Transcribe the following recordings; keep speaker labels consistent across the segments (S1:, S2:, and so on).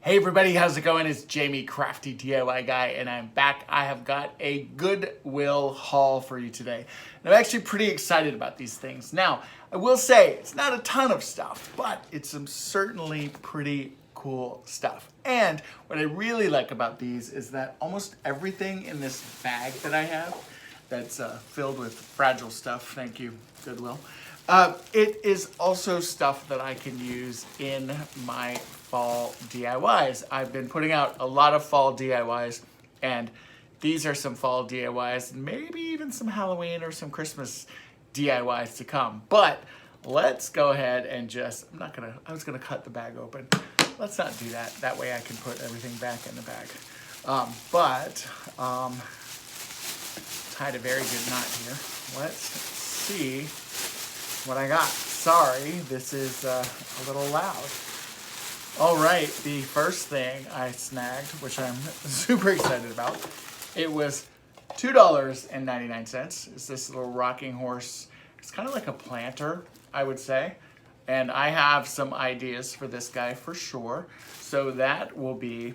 S1: Hey everybody, how's it going? It's Jamie, Crafty DIY Guy, and I'm back. I have got a Goodwill haul for you today. And I'm actually pretty excited about these things. Now, I will say, it's not a ton of stuff, but it's some certainly pretty cool stuff. And what I really like about these is that almost everything in this bag that I have that's filled with fragile stuff, thank you, Goodwill, it is also stuff that I can use in my fall DIYs. I've been putting out a lot of fall DIYs, and these are some fall DIYs, maybe even some Halloween or some Christmas DIYs to come. But let's go ahead and just, I was gonna cut the bag open. Let's not do that. That way I can put everything back in the bag. Tied a very good knot here. Let's see what I got. Sorry, this is a little loud. All right, the first thing I snagged, which I'm super excited about, it was $2.99. It's this little rocking horse. It's kind of like a planter, I would say. And I have some ideas for this guy for sure. So that will be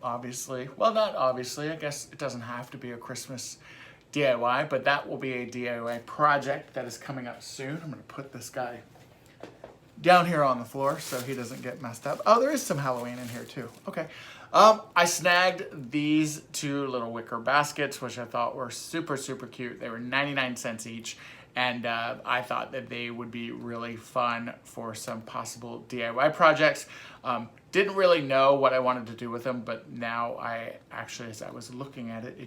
S1: obviously, well, not obviously, I guess it doesn't have to be a Christmas DIY, but that will be a DIY project that is coming up soon. I'm gonna put this guy down here on the floor so he doesn't get messed up. Oh, there is some Halloween in here too. Okay. I snagged these two little wicker baskets, which I thought were super, super cute. They were 99 cents each. And I thought that they would be really fun for some possible DIY projects. Didn't really know what I wanted to do with them, but now as I was looking at it,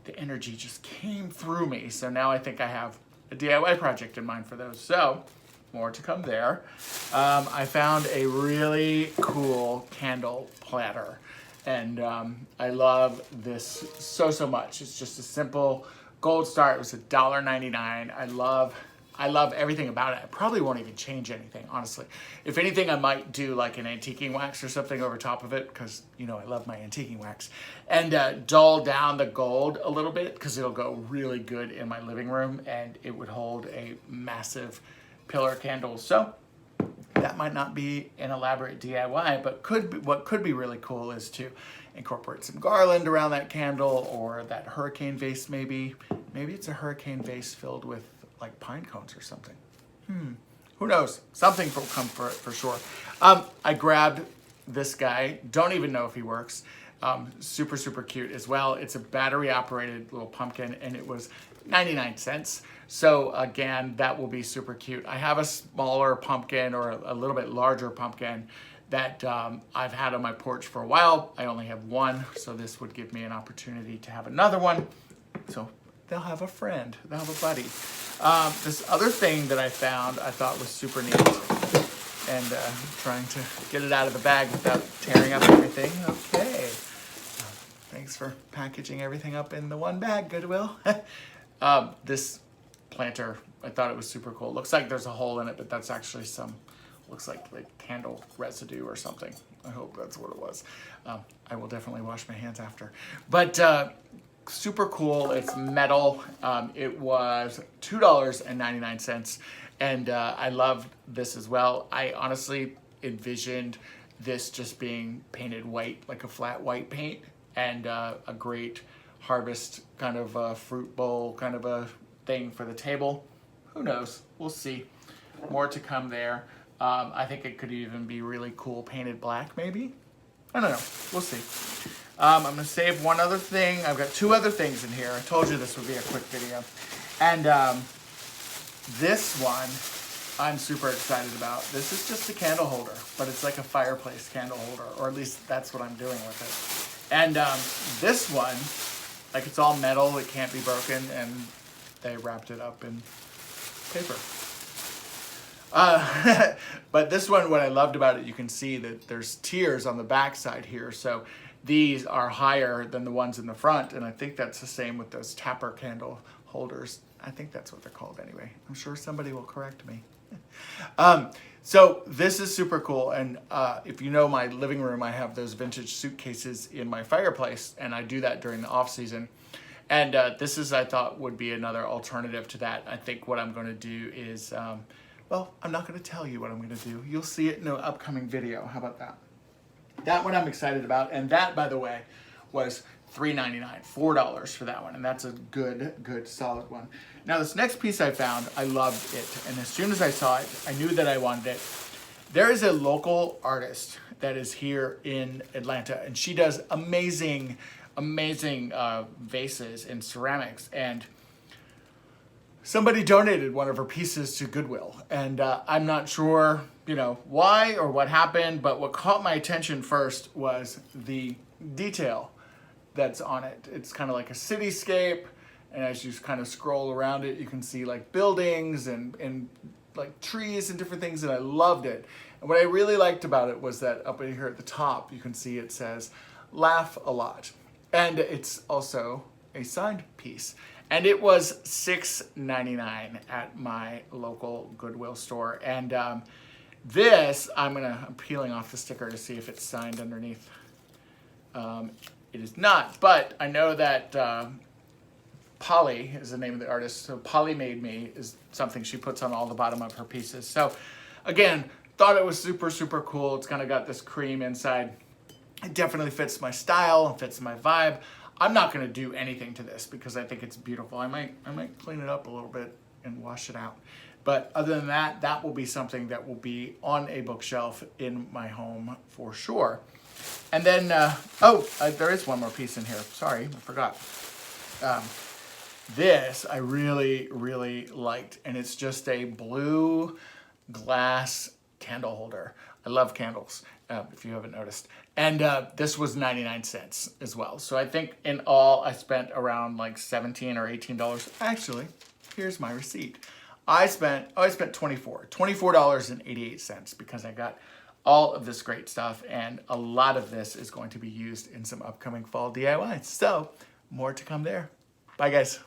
S1: the energy just came through me. So now I think I have a DIY project in mind for those. So more to come there. I found a really cool candle platter, and I love this so much. It's just a simple Gold Star. It was $1.99. I love everything about it. I probably won't even change anything, honestly. If anything, I might do like an antiquing wax or something over top of it, because you know I love my antiquing wax, and dull down the gold a little bit, because it'll go really good in my living room, and it would hold a massive pillar candle. So that might not be an elaborate DIY, but what could be really cool is to incorporate some garland around that candle, or that hurricane vase maybe. Maybe it's a hurricane vase filled with like pine cones or something. Who knows? Something will come for it for sure. I grabbed this guy. Don't even know if he works. Super, super cute as well. It's a battery operated little pumpkin, and it was 99 cents. So again, that will be super cute. I have a smaller pumpkin, or a little bit larger pumpkin, that I've had on my porch for a while. I only have one, so this would give me an opportunity to have another one. So they'll have a friend, they'll have a buddy. This other thing that I found I thought was super neat, and trying to get it out of the bag without tearing up everything. Okay, thanks for packaging everything up in the one bag, Goodwill. This planter, I thought it was super cool. Looks like there's a hole in it, but that's actually looks like candle residue or something. I hope that's what it was. I will definitely wash my hands after. But super cool. It's metal. It was $2.99, and I love this as well. I honestly envisioned this just being painted white, like a flat white paint, and a great harvest kind of fruit bowl kind of a thing for the table. Who knows? We'll see. More to come there. I think it could even be really cool painted black, maybe. I don't know. We'll see. I'm going to save one other thing. I've got two other things in here. I told you this would be a quick video. And this one I'm super excited about. This is just a candle holder, but it's like a fireplace candle holder, or at least that's what I'm doing with it. And this one, like, it's all metal. It can't be broken, and they wrapped it up in paper. But this one, what I loved about it, you can see that there's tiers on the back side here. So these are higher than the ones in the front. And I think that's the same with those tapper candle holders. I think that's what they're called anyway. I'm sure somebody will correct me. So this is super cool. And if you know my living room, I have those vintage suitcases in my fireplace, and I do that during the off season. And this is, I thought, would be another alternative to that. I think what I'm going to do is, well, I'm not going to tell you what I'm going to do. You'll see it in an upcoming video. How about that? That one I'm excited about. And that, by the way, was $3.99, $4 for that one. And that's a good, solid one. Now, this next piece I found, I loved it. And as soon as I saw it, I knew that I wanted it. There is a local artist that is here in Atlanta, and she does amazing vases and ceramics. And somebody donated one of her pieces to Goodwill, and I'm not sure, why or what happened, but what caught my attention first was the detail that's on it. It's kind of like a cityscape, and as you kind of scroll around it, you can see like buildings and like trees and different things, and I loved it. And what I really liked about it was that up here at the top, you can see it says, "Laugh a lot." And it's also a signed piece. And it was $6.99 at my local Goodwill store. And this, I'm peeling off the sticker to see if it's signed underneath. It is not, but I know that Polly is the name of the artist. So Polly Made Me is something she puts on all the bottom of her pieces. So again, thought it was super cool. It's kind of got this cream inside. It definitely fits my style, fits my vibe. I'm not going to do anything to this because I think it's beautiful. I might clean it up a little bit and wash it out. But other than that, that will be something that will be on a bookshelf in my home for sure. And then, there is one more piece in here. Sorry, I forgot. This I really liked, and it's just a blue glass candle holder. I love candles, if you haven't noticed. And this was 99 cents as well. So I think in all, I spent around like $17 or $18. Actually, here's my receipt. I spent $24.88 because I got all of this great stuff, and a lot of this is going to be used in some upcoming fall DIYs. So more to come there. Bye, guys.